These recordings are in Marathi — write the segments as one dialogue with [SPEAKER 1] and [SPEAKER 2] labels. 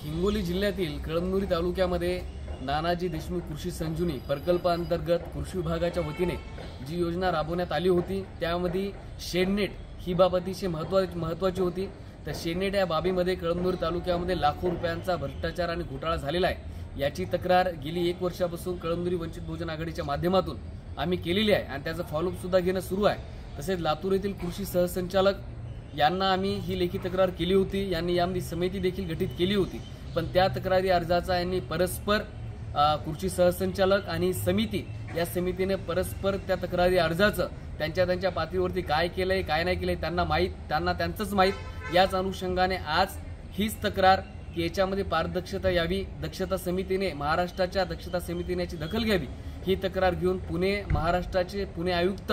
[SPEAKER 1] हिंगोली जिल्ह्यातील कळमनुरी तालुक्यामध्ये नानाजी देशमुख कृषी संजीवनी प्रकल्पाअंतर्गत कृषी विभागाच्या वतीने जी योजना राबवण्यात आली होती त्यामध्ये शेडनेट ही बाब अतिशय महत्त्वाची होती। तर शेडनेट या बाबीमध्ये कळमनुरी तालुक्यामध्ये लाखो रुपयांचा भ्रष्टाचार आणि घोटाळा झालेला आहे। याची तक्रार गेली 1 वर्षापासून कळमनुरी वंचित बहुजन आघाडीच्या माध्यमातून आम्ही केलेली आहे आणि त्याचं फॉलोअप सुद्धा घेणं सुरू आहे। तसेच लातूर येथील कृषी सहसंचालक यांना आम्ही ही लेखी तक्रार केली होती। यांनी यामध्ये समिती देखील गठीत केली होती, पण त्या तक्रारी अर्जाचा यांनी परस्पर कृषी सहसंचालक आणि समिती या समितीने परस्पर त्या तक्रारी अर्जाचं त्यांच्या पातळीवरती काय केलंय काय नाही केलंय त्यांना त्यांचंच माहीत। याच अनुषंगाने आज हीच तक्रार की याच्यामध्ये पारदर्शकता यावी, दक्षता समितीने महाराष्ट्राच्या दक्षता समितीने याची दखल घ्यावी, ही तक्रार घेऊन महाराष्ट्राचे पुणे आयुक्त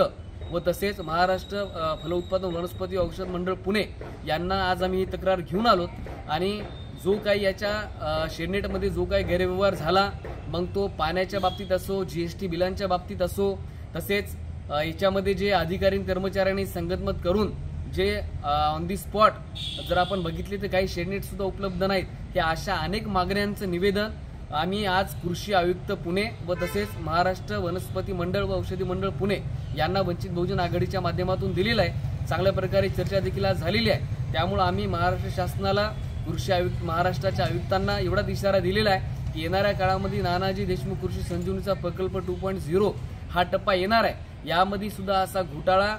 [SPEAKER 1] व तसेच महाराष्ट्र फलोत्पादन वनस्पती औषध मंडळ पुणे यांना आज आम्ही ही तक्रार घेऊन आलो। आणि जो काही याच्या शेडनेटमध्ये जो काही गैरव्यवहार झाला, मग तो पाण्याच्या बाबतीत असो, जीएसटी बिलांच्या बाबतीत असो, तसेच याच्यामध्ये जे अधिकारी कर्मचाऱ्यांनी संगनमत करून जे ऑन दी स्पॉट जर आपण बघितले तर काही शेडनेट सुद्धा उपलब्ध नाहीत। हे अशा अनेक मागण्यांचं निवेदन आम्ही आज कृषी आयुक्त पुणे व तसेच महाराष्ट्र वनस्पती मंडळ व औषधी मंडळ पुणे यांना वंचित बहुजन आघाडीच्या माध्यमातून दिलेला आहे। चांगल्या प्रकारे चर्चा देखील आज झालेली आहे। त्यामुळे आम्ही महाराष्ट्र शासनाला कृषी आयुक्त महाराष्ट्राच्या आयुक्तांना एवढाच इशारा दिलेला आहे की येणाऱ्या काळामध्ये नानाजी देशमुख कृषी संजीवनीचा प्रकल्प 2.0 हा टप्पा येणार आहे। यामध्ये सुद्धा असा घोटाळा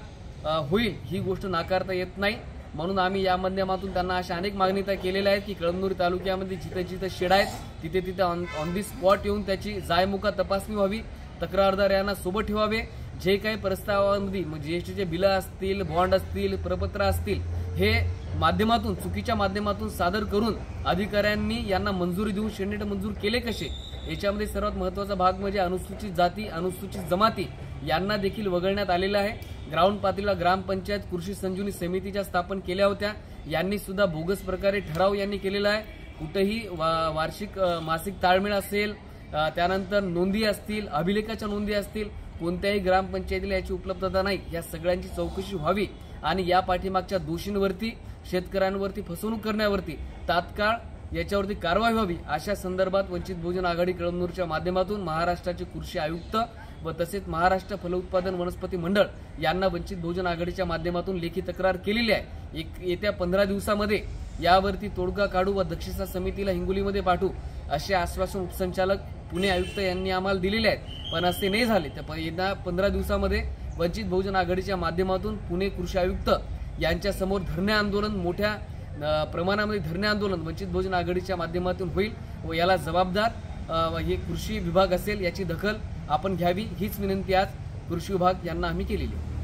[SPEAKER 1] होईल ही गोष्ट नाकारता येत नाही। म्हणून आम्ही या माध्यमातून त्यांना अशा अनेक मागणी केलेल्या आहेत की कळमनुरी तालुक्यामध्ये जिथे शेड आहेत तिथे ऑन दी स्पॉट येऊन त्याची जायमुखा तपासणी व्हावी, तक्रारदार यांना सोबत ठेवावे, जे काही प्रस्तावामध्ये जीएसटीचे बिलं असतील, बॉन्ड असतील, प्रपत्र असतील, हे माध्यमातून चुकीच्या माध्यमातून सादर करून अधिकाऱ्यांनी यांना मंजुरी देऊन शेडनेट मंजूर केले कसे। याच्यामध्ये सर्वात महत्त्वाचा भाग म्हणजे अनुसूचित जाती, अनुसूचित जमाती यांना देखील वगळण्यात आलेलं आहे। ग्राउंड पातळीला ग्रामपंचायत कृषी संजीवनी समितीच्या स्थापन केल्या होत्या, यांनी सुद्धा बोगस प्रकारे ठराव यांनी केलेला आहे। कुठेही वार्षिक मासिक ताळमेळ असेल, त्यानंतर नोंदी असतील, अभिलेखाच्या नोंदी असतील, कोणत्याही ग्रामपंचायतीला याची उपलब्धता नाही। या सगळ्यांची चौकशी व्हावी आणि या पाठीमागच्या दोषींवरती, शेतकऱ्यांवरती फसवणूक करण्यावरती तात्काळ याच्यावरती कारवाई व्हावी, अशा संदर्भात वंचित बहुजन आघाडी कळमनुरीच्या माध्यमातून महाराष्ट्राचे कृषी आयुक्त व तसेच महाराष्ट्र फलोत्पादन वनस्पती मंडळ यांना वंचित बहुजन आघाडीच्या माध्यमातून लेखी तक्रार केलेली आहे। येत्या 15 दिवसामध्ये यावरती तोडगा काढू व दक्षता समितीला हिंगोलीमध्ये पाठवू असे आश्वासन उपसंचालक पुणे आयुक्त यांनी आम्हाला दिलेले आहेत। पण असे नाही झाले तर येत्या 15 दिवसामध्ये वंचित बहुजन आघाडीच्या माध्यमातून पुणे कृषी आयुक्त यांच्या समोर धरणे आंदोलन, मोठ्या प्रमाणामध्ये धरणे आंदोलन वंचित बहुजन आघाडीच्या माध्यमातून होईल व याला जबाबदार हे कृषी विभाग असेल, याची दखल आपण घ्यावी, हीच विनंती आज कृषी विभाग यांना आम्ही केलेली आहे।